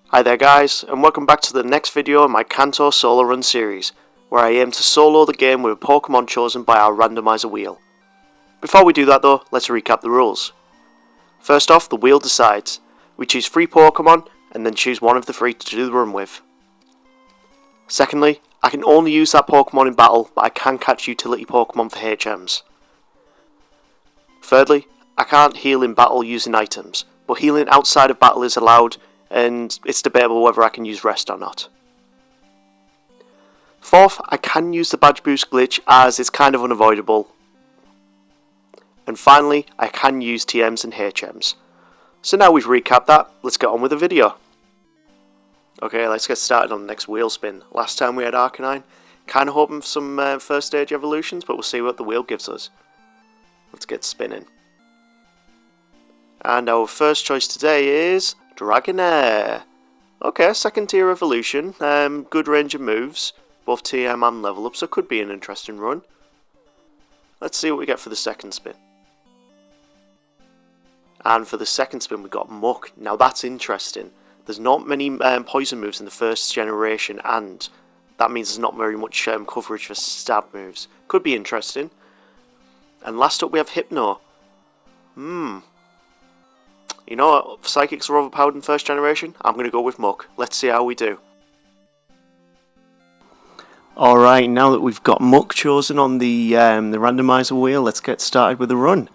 Hi there guys, and welcome back to the next video in my Kanto Solo Run series, where I aim to solo the game with a Pokemon chosen by our randomizer wheel. Before we do that though, let's recap the rules. First off, the wheel decides. We choose 3 Pokemon, and then choose one of the 3 to do the run with. Secondly, I can only use that Pokemon in battle, but I can catch utility Pokemon for HMs. Thirdly, I can't heal in battle using items, but healing outside of battle is allowed, and it's debatable whether I can use rest or not. Fourth, I can use the badge boost glitch as it's kind of unavoidable. And finally, I can use TMs and HMs. So now we've recapped that, let's get on with the video. Okay, let's get started on the next wheel spin. Last time we had Arcanine, kind of hoping for some first stage evolutions, but we'll see what the wheel gives us. Let's get spinning. And our first choice today is Dragonair. Okay, second tier evolution, good range of moves, both TM and level up, so could be an interesting run. Let's see what we get for the second spin. And for the second spin we got Muck. Now that's interesting. There's not many poison moves in the first generation, and that means there's not very much coverage for stab moves. Could be interesting. And last up we have Hypno. You know what, Psychics are overpowered in first generation? I'm going to go with Muck. Let's see how we do. Alright, now that we've got Muck chosen on the randomizer wheel, let's get started with the run.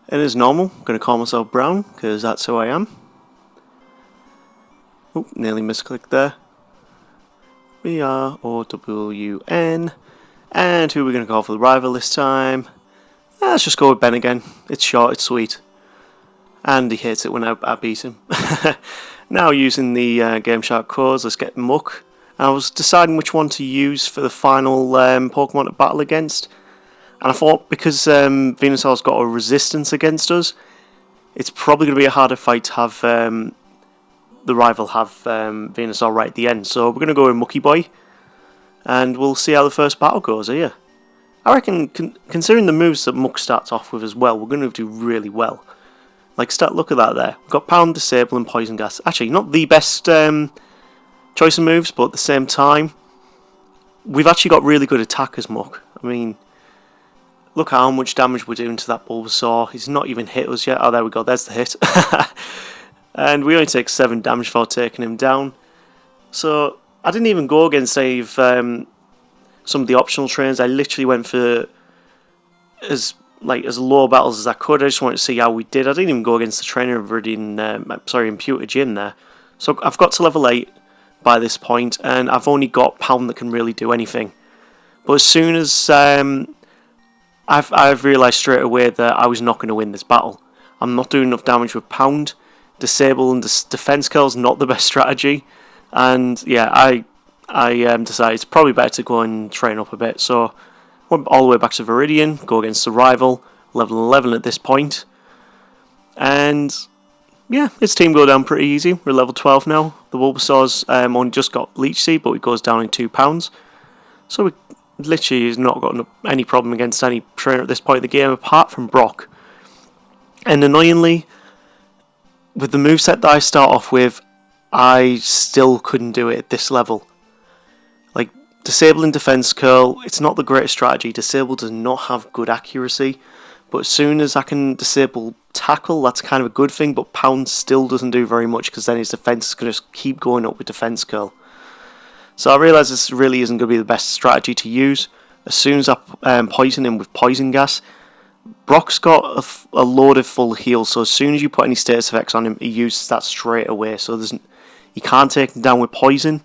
And as normal, I'm going to call myself Brown, because that's who I am. Oh, nearly misclicked there. B-R-O-W-N. And who are we going to call for the rival this time? Let's just go with Ben again. It's short, it's sweet. And he hates it when I beat him. Now using the Game Shark codes, let's get Muck. I was deciding which one to use for the final Pokemon to battle against. And I thought because Venusaur's got a resistance against us, it's probably going to be a harder fight to have the rival have Venusaur right at the end. So we're going to go with Mucky Boy. And we'll see how the first battle goes here. I reckon, considering the moves that Muck starts off with as well, we're going to do really well. Like, look at that there. We've got Pound, Disable, and Poison Gas. Actually, not the best choice of moves, but at the same time, we've actually got really good attack as Muck. I mean, look how much damage we're doing to that Bulbasaur. He's not even hit us yet. Oh, there we go. There's the hit. And we only take 7 damage for taking him down. So, I didn't even go against save some of the optional trains. I literally went for as low battles as I could. I just wanted to see how we did. I didn't even go against the trainer of Imputer Gym there. So I've got to level 8 by this point, and I've only got Pound that can really do anything. But as soon as I've realised straight away that I was not going to win this battle. I'm not doing enough damage with Pound. Disable and defense curl's not the best strategy. And yeah, I decided it's probably better to go and train up a bit. So we're all the way back to Viridian, go against the rival, level 11 at this point. And yeah, his team go down pretty easy. We're level 12 now. The Bulbasaur's only just got Leech Seed, but it goes down in 2 pounds. So we literally has not got any problem against any trainer at this point in the game, apart from Brock. And annoyingly, with the moveset that I start off with, I still couldn't do it at this level. Like, disabling defense curl, it's not the greatest strategy. Disable does not have good accuracy, but as soon as I can disable tackle, that's kind of a good thing, but Pound still doesn't do very much because then his defense is going to just keep going up with defense curl. So I realise this really isn't going to be the best strategy to use. As soon as I poison him with Poison Gas, Brock's got a load of full heal, so as soon as you put any status effects on him, he uses that straight away. So you can't take him down with poison.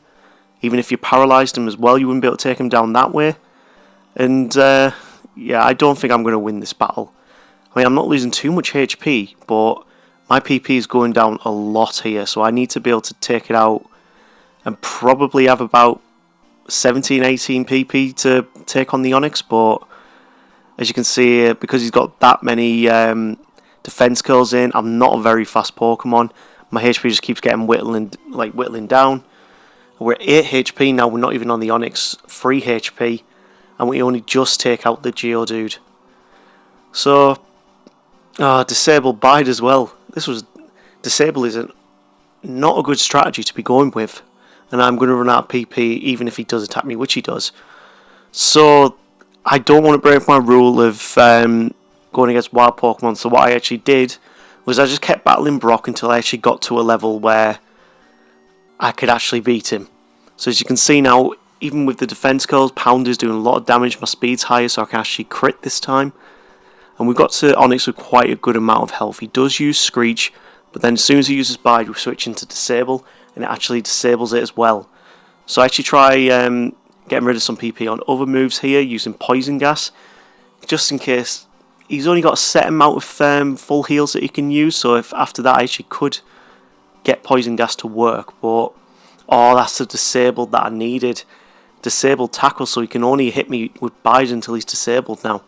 Even if you paralysed him as well, you wouldn't be able to take him down that way. And yeah, I don't think I'm going to win this battle. I mean, I'm not losing too much HP, but my PP is going down a lot here, so I need to be able to take it out and probably have about 17-18 PP to take on the Onix, but as you can see here, because he's got that many defense curls in, I'm not a very fast Pokemon. My HP just keeps getting whittling down. We're at 8 HP now, we're not even on the Onix, 3 HP, and we only just take out the Geodude. So, Disable bide as well. Disable is not a good strategy to be going with, and I'm going to run out of PP even if he does attack me, which he does. So I don't want to break my rule of going against wild Pokemon, so what I actually did was I just kept battling Brock until I actually got to a level where I could actually beat him. So as you can see now, even with the defense curls, Pound is doing a lot of damage, my speed's higher, so I can actually crit this time. And we've got to Onyx with quite a good amount of health. He does use Screech, but then as soon as he uses Bide, we switch into Disable, and it actually disables it as well. So I actually try getting rid of some PP on other moves here, using Poison Gas, just in case. He's only got a set amount of full heals that he can use, so if after that I actually could get Poison Gas to work, but that's the disabled that I needed. Disabled tackle, so he can only hit me with Bide until he's disabled now.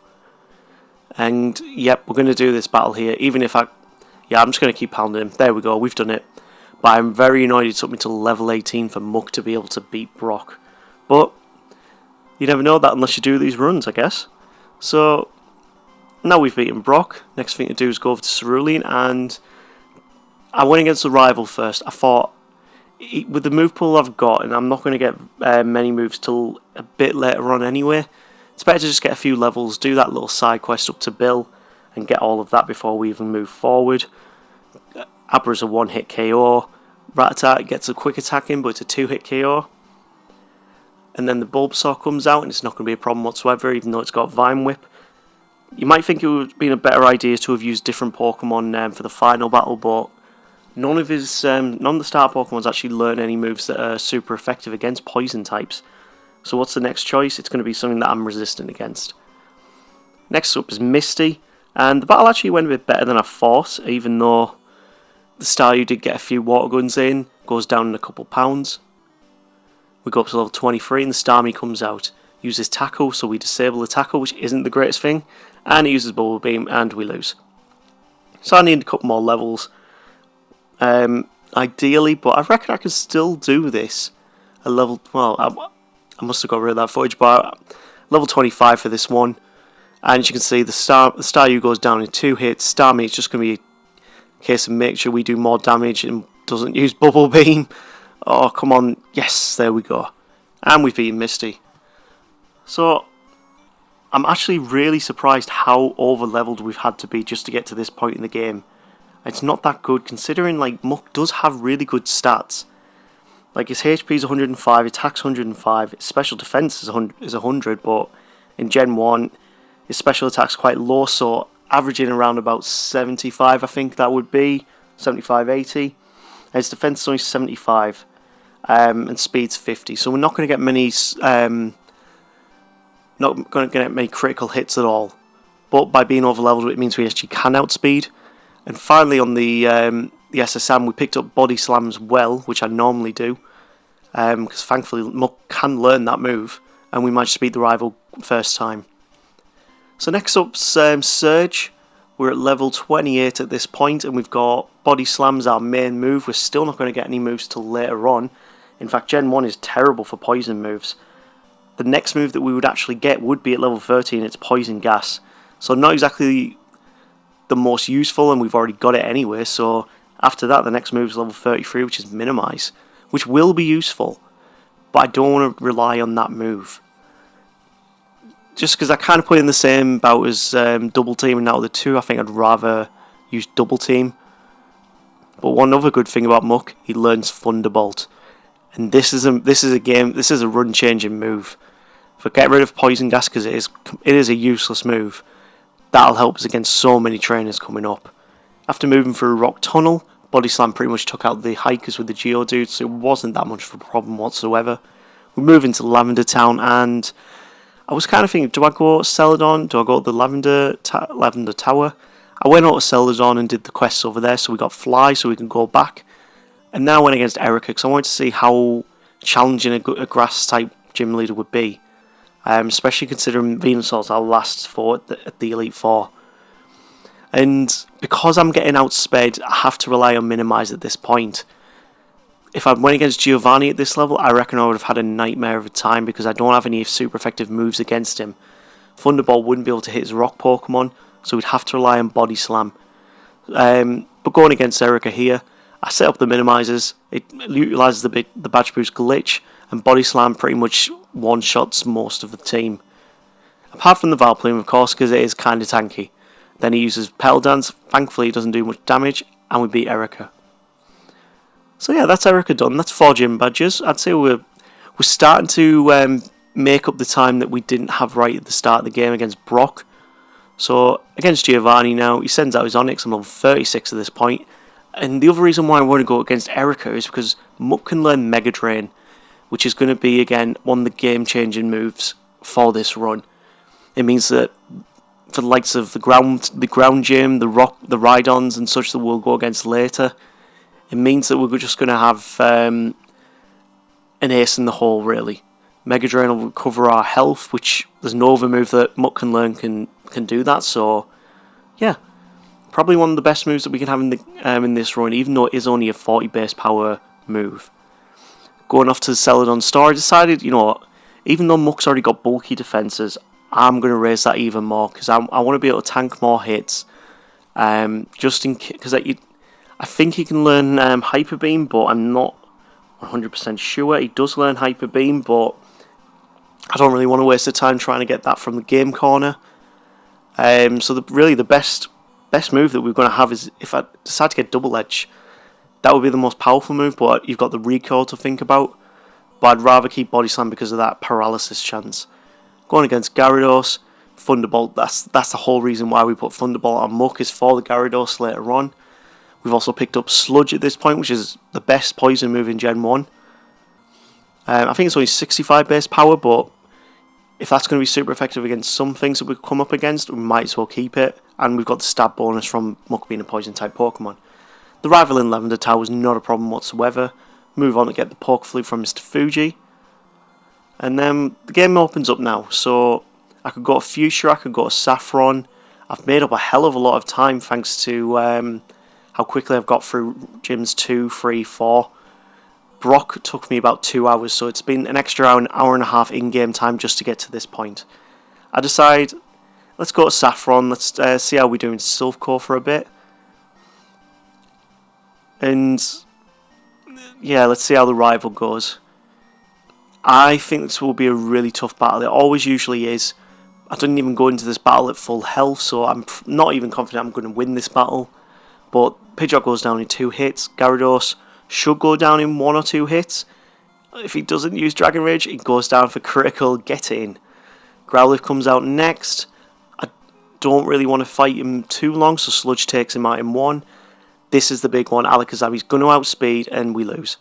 And yep, we're going to do this battle here, even if I'm just going to keep pounding him. There we go, we've done it. But I'm very annoyed it took me to level 18 for Muck to be able to beat Brock. But you never know that unless you do these runs, I guess. So now we've beaten Brock, next thing to do is go over to Cerulean, and I went against the rival first. I thought, with the move pool I've got, and I'm not going to get many moves till a bit later on anyway, it's better to just get a few levels, do that little side quest up to Bill, and get all of that before we even move forward. Abra's a one-hit KO. Rattata gets a quick attack in, but it's a two-hit KO. And then the Bulbasaur comes out, and it's not going to be a problem whatsoever, even though it's got Vine Whip. You might think it would have been a better idea to have used different Pokemon for the final battle, but none of the starter Pokemons actually learn any moves that are super effective against poison types. So what's the next choice? It's going to be something that I'm resistant against. Next up is Misty, and the battle actually went a bit better than I thought, even though the Staryu did get a few water guns in, goes down in a couple pounds. We go up to level 23 and the Starmie comes out. Uses Tackle, so we disable the Tackle, which isn't the greatest thing, and it uses Bubble Beam, and we lose. So I need a couple more levels, ideally, but I reckon I can still do this at level, well, I must have got rid of that footage, but level 25 for this one. And as you can see, the Staryu goes down in 2 hits. Starmie is just going to be a case of make sure we do more damage and doesn't use Bubble Beam. Oh, come on. Yes, there we go. And we've beaten Misty. So, I'm actually really surprised how over-leveled we've had to be just to get to this point in the game. It's not that good, considering like Muck does have really good stats. Like his HP is 105, attack's 105, his special defense is 100, but in Gen 1, his special attack's quite low, so averaging around about 75, I think that would be, 75, 80. And his defense is only 75, and speed's 50, so we're not going to get many, critical hits at all. But by being over-leveled, it means we actually can outspeed. And finally on the SSM, we picked up Body Slam as well, which I normally do. Because thankfully Muck can learn that move, and we managed to beat the rival first time. So next up's Surge. We're at level 28 at this point, and we've got Body Slam's our main move. We're still not going to get any moves till later on. In fact, Gen 1 is terrible for poison moves. The next move that we would actually get would be at level 13, it's Poison Gas. So not exactly the most useful, and we've already got it anyway, so after that the next move is level 33, which is Minimize, which will be useful, but I don't want to rely on that move. Just because I kind of put in the same bout as Double Team, and out of the two I think I'd rather use Double Team. But one other good thing about Muck, he learns Thunderbolt, and this is a run changing move. But get rid of Poison Gas because it is a useless move. That'll help us against so many trainers coming up. After moving through Rock Tunnel, Body Slam pretty much took out the Hikers with the Geodude, so it wasn't that much of a problem whatsoever. We move into Lavender Town, and I was kind of thinking, do I go Celadon? Do I go to the Lavender Tower? I went out to Celadon and did the quests over there, so we got Fly, so we can go back. And now I went against Erica, because I wanted to see how challenging a grass-type gym leader would be. Especially considering Venusaur's our last fort at the Elite Four. And because I'm getting outsped, I have to rely on Minimize at this point. If I went against Giovanni at this level, I reckon I would have had a nightmare of a time because I don't have any super effective moves against him. Thunderbolt wouldn't be able to hit his rock Pokemon, so we'd have to rely on Body Slam. But going against Erica here, I set up the minimizers. It utilises the Badge Boost glitch, and Body Slam pretty much one-shots most of the team. Apart from the Valplume, of course, because it is kind of tanky. Then he uses Petal Dance. Thankfully, it doesn't do much damage, and we beat Erica. So yeah, that's Erica done. That's 4 gym badges. I'd say we're starting to make up the time that we didn't have right at the start of the game against Brock. So against Giovanni now, he sends out his Onyx. I'm level 36 at this point. And the other reason why I want to go against Erica is because Muck can learn Mega Drain, which is going to be, again, one of the game-changing moves for this run. It means that for the likes of the ground gym, the Rhydons and such that we'll go against later, it means that we're just going to have an ace in the hole, really. Mega Drain will recover our health, which there's no other move that Muck can learn can do that. So, yeah, probably one of the best moves that we can have in this run, even though it is only a 40 base power move. Going off to the Celadon store, I decided, you know what, even though Muck's already got bulky defenses, I'm going to raise that even more because I want to be able to tank more hits. Just in because I think he can learn Hyper Beam, but I'm not 100% sure. He does learn Hyper Beam, but I don't really want to waste the time trying to get that from the game corner. So really the best move that we're going to have is if I decide to get Double Edge. That would be the most powerful move, but you've got the recoil to think about. But I'd rather keep Body Slam because of that paralysis chance. Going against Gyarados, Thunderbolt, that's the whole reason why we put Thunderbolt on Muck, is for the Gyarados later on. We've also picked up Sludge at this point, which is the best poison move in Gen 1. I think it's only 65 base power, but if that's going to be super effective against some things that we come up against, we might as well keep it. And we've got the stab bonus from Muck being a poison type Pokemon. The rival in Lavender Tower was not a problem whatsoever. Move on to get the Poke Flute from Mr. Fuji. And then the game opens up now. So I could go to Fuchsia, I could go to Saffron. I've made up a hell of a lot of time thanks to how quickly I've got through gyms 2, 3, 4. Brock took me about 2 hours, so it's been an extra hour and a half in-game time just to get to this point. I decide, let's go to Saffron, let's see how we do in Silphcore for a bit. And yeah, let's see how the rival goes. I think this will be a really tough battle. It always usually is. I didn't even go into this battle at full health, so I'm not even confident I'm going to win this battle. But Pidgeot goes down in 2 hits. Gyarados should go down in 1 or 2 hits. If he doesn't use Dragon Rage, he goes down for critical get in. Growlithe comes out next. I don't really want to fight him too long, so Sludge takes him out in 1. This is the big one. Alakazam is going to outspeed, and we lose.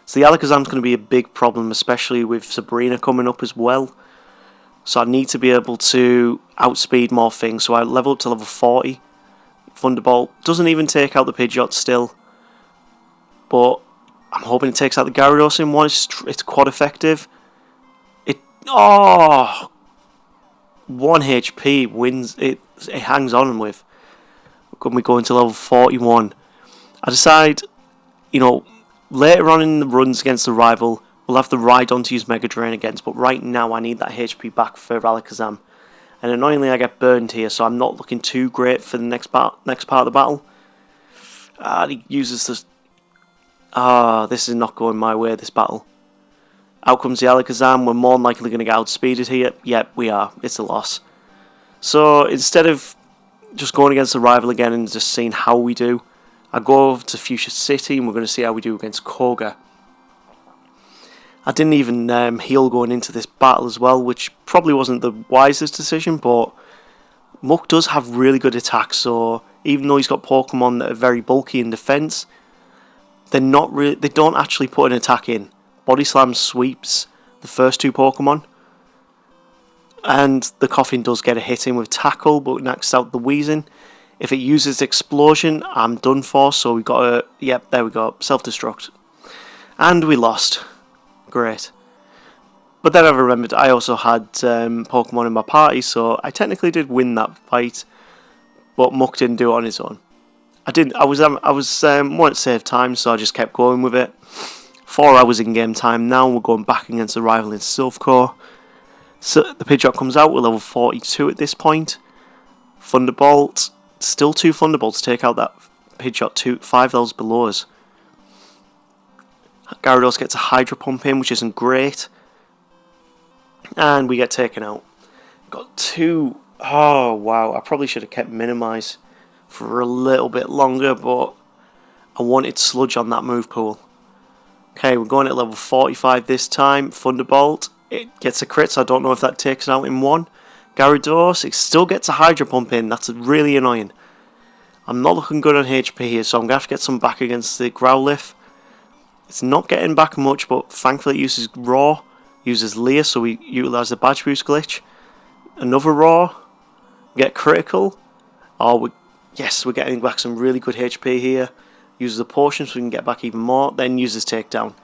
So the Alakazam's going to be a big problem, especially with Sabrina coming up as well. So I need to be able to outspeed more things. So I level up to level 40. Thunderbolt doesn't even take out the Pidgeot still. But I'm hoping it takes out the Gyarados in 1. It's quite effective. 1 HP wins. It hangs on with. When we go into level 41, I decide, later on in the runs against the rival, we'll have the Rhydon to use Mega Drain against, but right now I need that HP back for Alakazam. And annoyingly I get burned here, so I'm not looking too great for the next part of the battle. He uses this. This is not going my way, this battle. Out comes the Alakazam, we're more than likely going to get outspeeded here. Yep, we are. It's a loss. So instead of just going against the rival again and just seeing how we do, I go over to Fuchsia City and we're going to see how we do against Koga. I didn't even heal going into this battle as well, which probably wasn't the wisest decision, but Muck does have really good attacks, so even though he's got Pokemon that are very bulky in defense, they don't actually put an attack in. Body Slam sweeps the first 2 Pokemon, and the Koffing does get a hit in with Tackle, but knocks out the Weezing. If it uses Explosion, I'm done for, so we got a... Yep, there we go, self-destruct. And we lost. Great. But then I remembered I also had Pokemon in my party, so I technically did win that fight, but Muck didn't do it on his own. I was wanting to save time, so I just kept going with it. 4 hours in game time now, we're going back against the rival in Silphcore. So the Pidgeot comes out, we're level 42 at this point. Thunderbolt. Still 2 Thunderbolts to take out that Pidgeot. 5 levels below us. Gyarados gets a Hydro Pump in, which isn't great. And we get taken out. Got 2. Oh, wow. I probably should have kept Minimise for a little bit longer, but I wanted Sludge on that move pool. Okay, we're going at level 45 this time. Thunderbolt. It gets a crit, so I don't know if that takes it out in 1. Gyarados. It still gets a Hydro Pump in. That's really annoying. I'm not looking good on HP here, so I'm going to have to get some back against the Growlithe. It's not getting back much, but thankfully it uses Raw. Uses Leer, so we utilise the Badge Boost glitch. Another Raw. Get critical. Oh, yes, we're getting back some really good HP here. Uses the potion so we can get back even more. Then uses Takedown.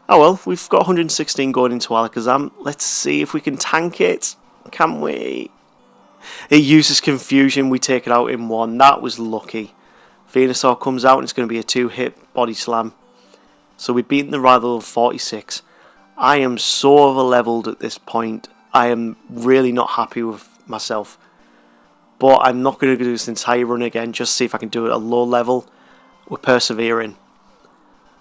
Oh well, we've got 116 going into Alakazam. Let's see if we can tank it. Can we? It uses Confusion. We take it out in 1. That was lucky. Venusaur comes out and it's going to be a 2-hit Body Slam. So we've beaten the rival of 46. I am so over-leveled at this point. I am really not happy with myself. But I'm not going to do this entire run again. Just see if I can do it at a low level. We're persevering.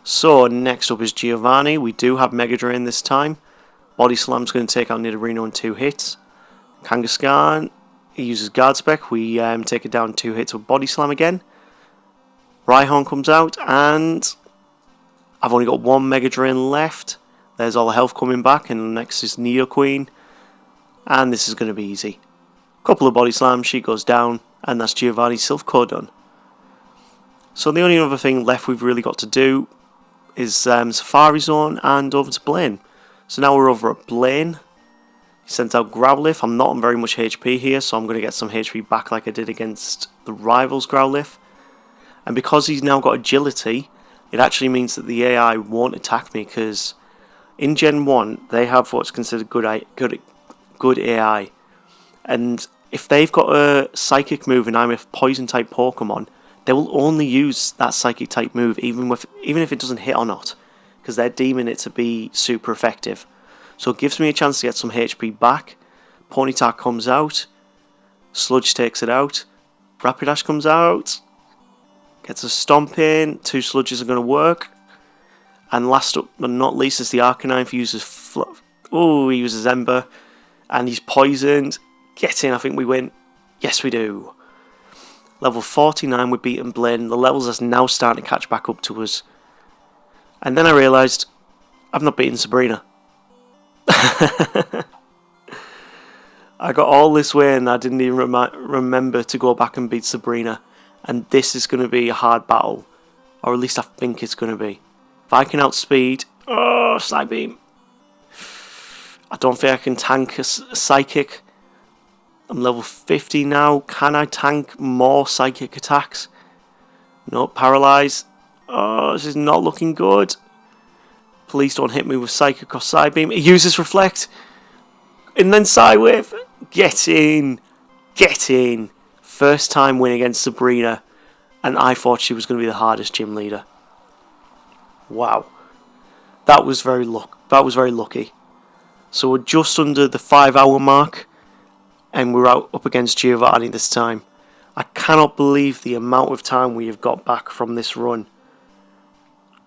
So next up is Giovanni. We do have Mega Drain this time. Body Slam's going to take out Nidorino in 2 hits. Kangaskhan, he uses Guard Spec. We take it down 2 hits with Body Slam again. Rhyhorn comes out and I've only got 1 Mega Drain left. There's all the health coming back, and next is Nidoqueen. And this is going to be easy. Couple of Body Slams, she goes down, and that's Giovanni's Silph Core done. So the only other thing left we've really got to do is Safari Zone and over to Blaine. So now we're over at Blaine. He sent out Growlithe. I'm not on very much HP here, so I'm going to get some HP back like I did against the rivals Growlithe. And because he's now got Agility, it actually means that the AI won't attack me, because in Gen 1 they have what's considered good AI. And if they've got a Psychic move and I'm a Poison type Pokemon, they will only use that Psychic type move even if it doesn't hit or not, because they're deeming it to be super effective. So it gives me a chance to get some HP back. Ponyta comes out. Sludge takes it out. Rapidash comes out. Gets a Stomp in. 2 Sludges are going to work. And last up but not least is the Arcanine. He uses he uses Ember. And he's poisoned. Get in, I think we win. Yes, we do. Level 49, we're beating Blaine. The levels are now starting to catch back up to us. And then I realised I've not beaten Sabrina. I got all this way and I didn't even remember to go back and beat Sabrina. And this is going to be a hard battle. Or at least I think it's going to be. If I can outspeed... Oh, Psy Beam. I don't think I can tank a Psychic. I'm level 50 now. Can I tank more Psychic attacks? No, Paralyze. Oh, this is not looking good. Please don't hit me with Psychic or Psy Beam. It uses Reflect. And then Psy Wave. Get in. Get in. First time win against Sabrina. And I thought she was going to be the hardest gym leader. Wow. That was very lucky. So we're just under the 5-hour mark. And we're up against Giovanni this time. I cannot believe the amount of time we have got back from this run.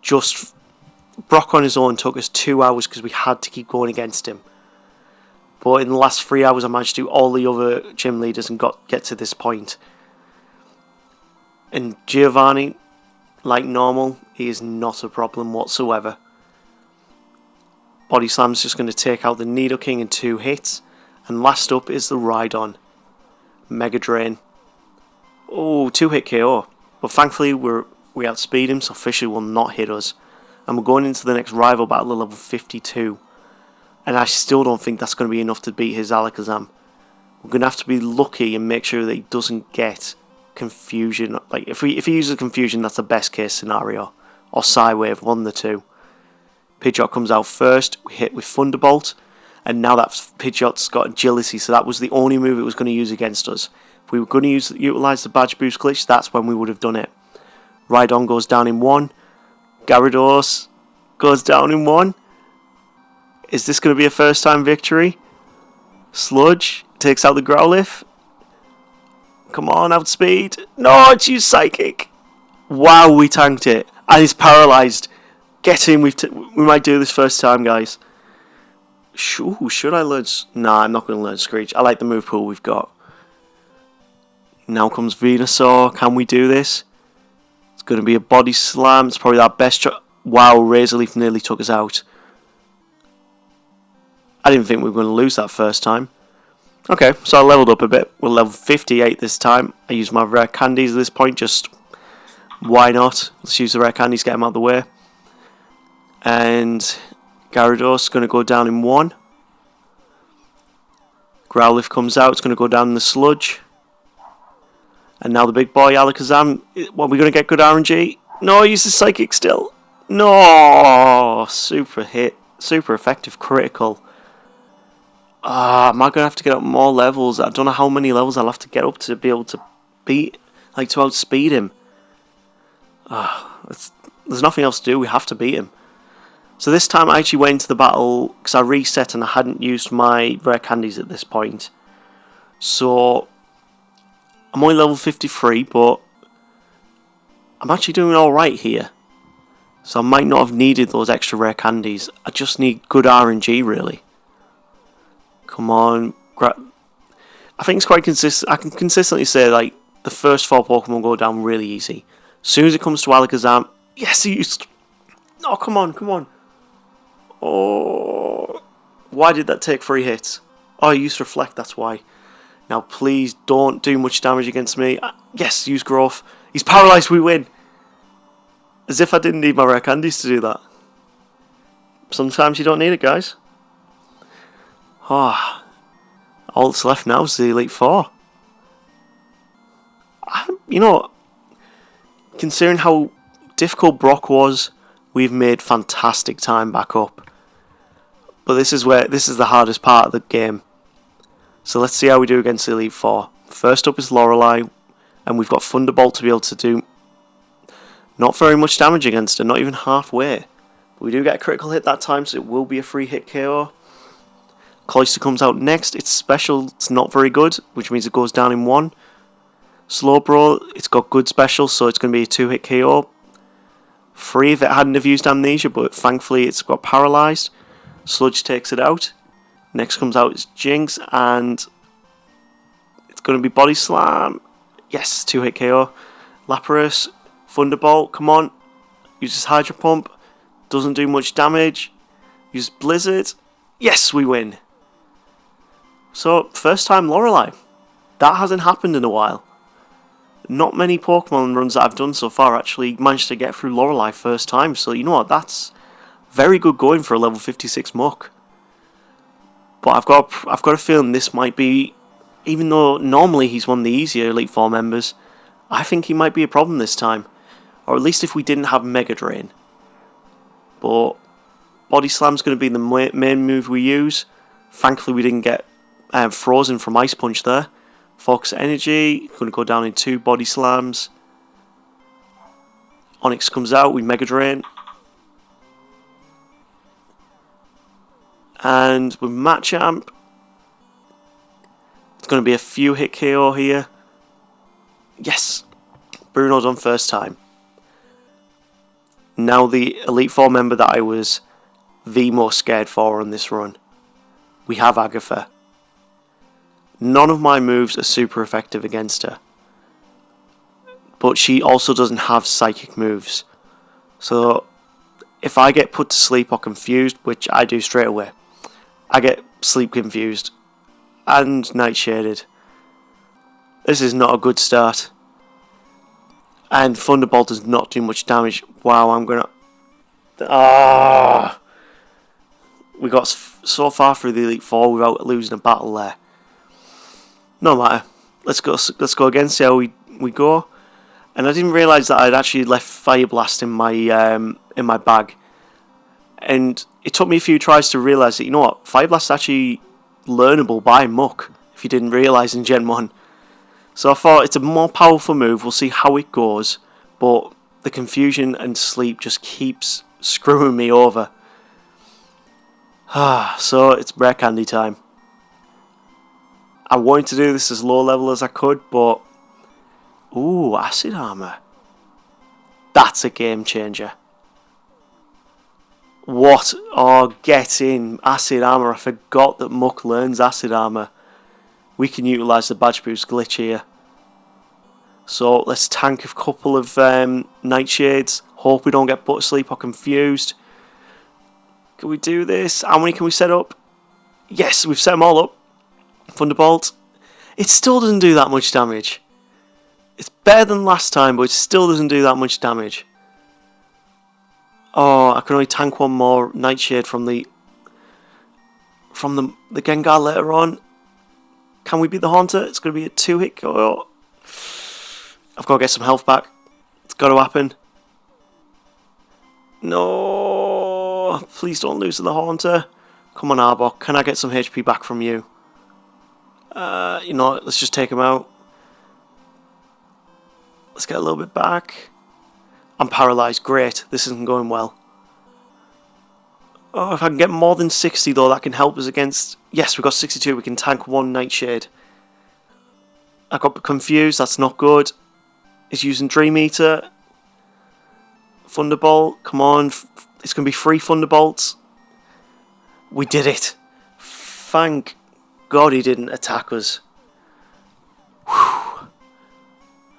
Just Brock on his own took us 2 hours because we had to keep going against him. But in the last 3 hours I managed to do all the other gym leaders and get to this point. And Giovanni, like normal, he is not a problem whatsoever. Body Slam's just going to take out the Nidoking in 2 hits. And last up is the Rhydon. Mega Drain. Oh, 2-hit KO. But thankfully we outspeed him, so Fisher will not hit us. And we're going into the next rival battle at level 52. And I still don't think that's going to be enough to beat his Alakazam. We're going to have to be lucky and make sure that he doesn't get Confusion. Like if he uses Confusion, that's the best case scenario. Or Psywave, one of the two. Pidgeot comes out first. We hit with Thunderbolt. And now that Pidgeot's got Agility, so that was the only move it was going to use against us. If we were going to utilise the Badge Boost glitch, that's when we would have done it. Rhydon goes down in 1. Gyarados goes down in 1. Is this going to be a first time victory? Sludge takes out the Growlithe. Come on, outspeed. No, it's used Psychic. Wow, we tanked it. And he's paralysed. Get in, we might do this first time, guys. Should I learn... Nah, I'm not going to learn Screech. I like the move pool we've got. Now comes Venusaur. Can we do this? It's going to be a body slam. It's probably our best... Wow, Razor Leaf nearly took us out. I didn't think we were going to lose that first time. Okay, so I leveled up a bit. We're level 58 this time. I used my rare candies at this point. Just, why not? Let's use the rare candies, get them out of the way. And Gyarados is going to go down in 1. Growlithe comes out. It's going to go down in the sludge. And now the big boy, Alakazam. What, are we going to get good RNG? No, he uses Psychic still. No! Super hit. Super effective critical. Am I going to have to get up more levels? I don't know how many levels I'll have to get up to be able to beat, like to outspeed him. There's nothing else to do. We have to beat him. So this time I actually went into the battle because I reset and I hadn't used my rare candies at this point. So I'm only level 53, but I'm actually doing alright here. So I might not have needed those extra rare candies. I just need good RNG really. Come on. I think it's quite consistent. I can consistently say like the first 4 Pokemon go down really easy. As soon as it comes to Alakazam, yes, he used... Oh, come on, come on. Oh, why did that take 3 hits? Oh, he used Reflect, that's why. Now please don't do much damage against me. Yes, use Growth. He's paralysed, we win. As if I didn't need my rare candies to do that. Sometimes you don't need it, guys. Ah, all that's left now is the Elite Four. You know, considering how difficult Brock was, we've made fantastic time back up. But this is the hardest part of the game. So let's see how we do against the Elite Four. First up is Lorelei, and we've got Thunderbolt to be able to do not very much damage against her, not even halfway. But we do get a critical hit that time, so it will be a free hit KO. Cloyster comes out next. It's special. It's not very good, which means it goes down in 1. Slowbro, it's got good special, so it's going to be a 2-hit KO. Free if it hadn't have used Amnesia, but thankfully it's got paralysed. Sludge takes it out. Next comes out is Jinx, and it's going to be Body Slam. Yes, 2-hit KO. Lapras, Thunderbolt, come on. Uses Hydro Pump. Doesn't do much damage. Uses Blizzard. Yes, we win. So, first time Lorelei. That hasn't happened in a while. Not many Pokemon runs that I've done so far actually managed to get through Lorelei first time. So, you know what, that's very good going for a level 56 Muck. But I've got a feeling this might be, even though normally he's one of the easier Elite Four members, I think he might be a problem this time. Or at least if we didn't have Mega Drain. But Body Slam's going to be the main move we use. Thankfully we didn't get frozen from Ice Punch there. Focus Energy, going to go down in 2 Body Slams. Onix comes out, we Mega Drain. And with Machamp, it's going to be a few hit KO here. Yes, Bruno's on first time. Now the Elite Four member that I was the most scared for on this run. We have Agatha. None of my moves are super effective against her. But she also doesn't have psychic moves. So if I get put to sleep or confused, which I do straight away, I get sleep confused and nightshaded. This is not a good start. And Thunderbolt does not do much damage. Wow, I'm gonna... We got so far through the Elite Four without losing a battle there. No matter. Let's go again, see how we go. And I didn't realise that I'd actually left Fire Blast in my bag. And it took me a few tries to realise that, you know what, Fire Blast is actually learnable by Muck, if you didn't realise in Gen 1. So I thought it's a more powerful move, we'll see how it goes, but the confusion and sleep just keeps screwing me over. So it's rare candy time. I wanted to do this as low level as I could, but Ooh, acid armor. That's a game changer. What? Oh, get in. Acid armor. I forgot that Muck learns acid armor. We can utilise the badge boost glitch here. So let's tank a couple of nightshades. Hope we don't get put to sleep or confused. Can we do this? How many can we set up? Yes, we've set them all up. Thunderbolt. It still doesn't do that much damage. It's better than last time, but it still doesn't do that much damage. Oh, I can only tank one more Nightshade from the Gengar later on. Can we beat the Haunter? It's going to be a 2-hit. Oh, I've got to get some health back. It's got to happen. No, please don't lose to the Haunter. Come on, Arbok. Can I get some HP back from you? You know what? Let's just take him out. Let's get a little bit back. I'm paralysed. Great. This isn't going well. Oh, if I can get more than 60 though, that can help us against... Yes, we've got 62. We can tank one Nightshade. I got confused. That's not good. He's using Dream Eater. Thunderbolt. Come on. It's going to be 3 Thunderbolts. We did it. Thank God he didn't attack us. Whew.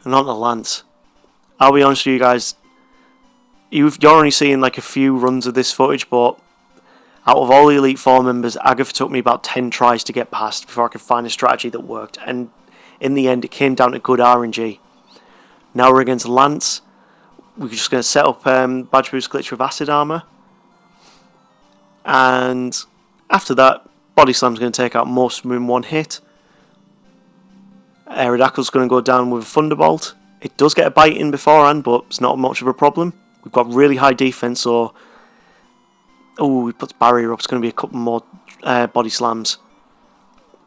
And not the Lance. I'll be honest with you guys. You're only seeing like a few runs of this footage, but out of all the Elite Four members, Agatha took me about 10 tries to get past before I could find a strategy that worked. And in the end, it came down to good RNG. Now we're against Lance. We're just going to set up Badge Boost Glitch with Acid Armor. And after that, Body Slam's going to take out most of them in one hit. Aerodactyl's going to go down with a Thunderbolt. It does get a bite in beforehand, but it's not much of a problem. We've got really high defense, so... Oh, he puts barrier up. It's going to be a couple more Body Slams.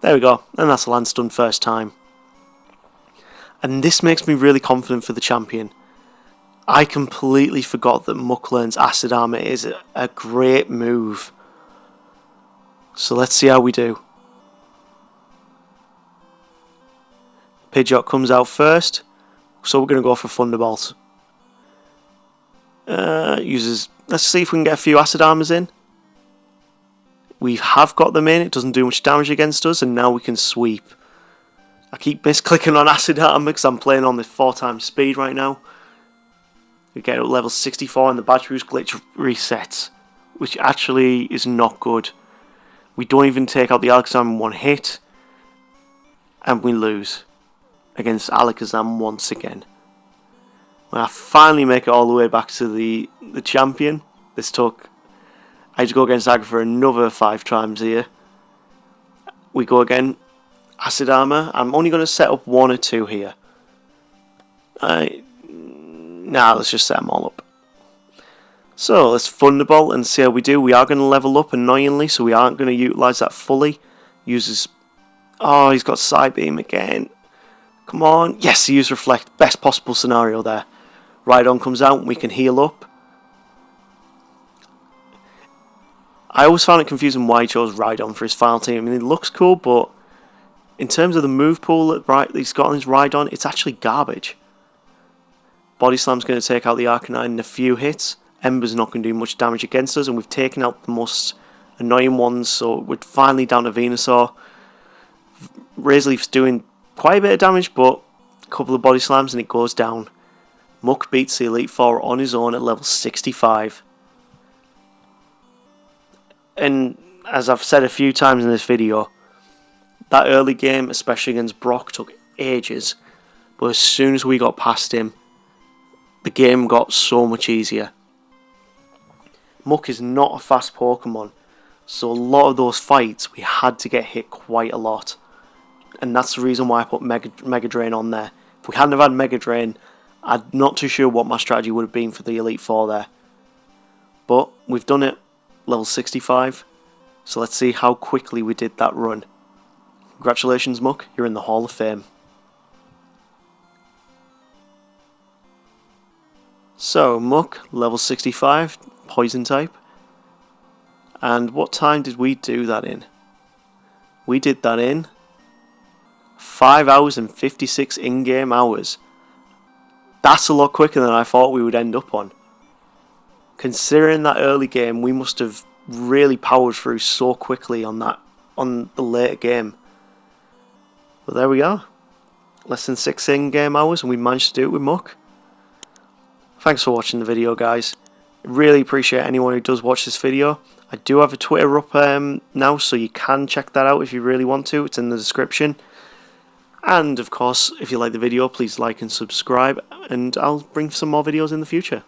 There we go. And that's the Lance done first time. And this makes me really confident for the champion. I completely forgot that Muck learns Acid Armor is a great move. So let's see how we do. Pidgeot comes out first. So we're going to go for Thunderbolt. Let's see if we can get a few Acid Armors in. We have got them in. It doesn't do much damage against us. And now we can sweep. I keep misclicking on Acid Armor because I'm playing on this 4x speed right now. We get up level 64 and the Badge Boost glitch resets, which actually is not good. We don't even take out the Alakazam in one hit, and we lose against Alakazam once again. When I finally make it all the way back to the champion, I had to go against Agatha for another 5 times here. We go again, Acid Armor. I'm only going to set up 1 or 2 here. Nah, let's just set them all up. So, let's Thunderbolt and see how we do. We are going to level up annoyingly, so we aren't going to utilise that fully. Uses... Oh, he's got Side Beam again. Come on. Yes, he used Reflect. Best possible scenario there. Rhydon comes out and we can heal up. I always found it confusing why he chose Rhydon for his final team. I mean, it looks cool, but in terms of the move pool that he's got on his Rhydon, it's actually garbage. Body Slam's going to take out the Arcanine in a few hits. Ember's not going to do much damage against us, and we've taken out the most annoying ones, so we're finally down to Venusaur. Razorleaf's doing quite a bit of damage, but a couple of Body Slams and it goes down. Muck beats the Elite Four on his own at level 65. And as I've said a few times in this video, that early game, especially against Brock, took ages. But as soon as we got past him, the game got so much easier. Muck is not a fast Pokemon, so a lot of those fights we had to get hit quite a lot. And that's the reason why I put Mega Drain on there. If we hadn't have had Mega Drain, I'm not too sure what my strategy would have been for the Elite Four there. But we've done it, level 65. So let's see how quickly we did that run. Congratulations, Muck, you're in the Hall of Fame. So, Muck, level 65, Poison type. And what time did we do that in? We did that in 5 hours and 56 in-game hours. That's a lot quicker than I thought we would end up on. Considering that early game, we must have really powered through so quickly on the later game. But there we are. Less than 6 in-game hours, and we managed to do it with Muck. Thanks for watching the video, guys. I really appreciate anyone who does watch this video. I do have a Twitter up now, so you can check that out if you really want to. It's in the description. And of course, if you like the video, please like and subscribe, and I'll bring some more videos in the future.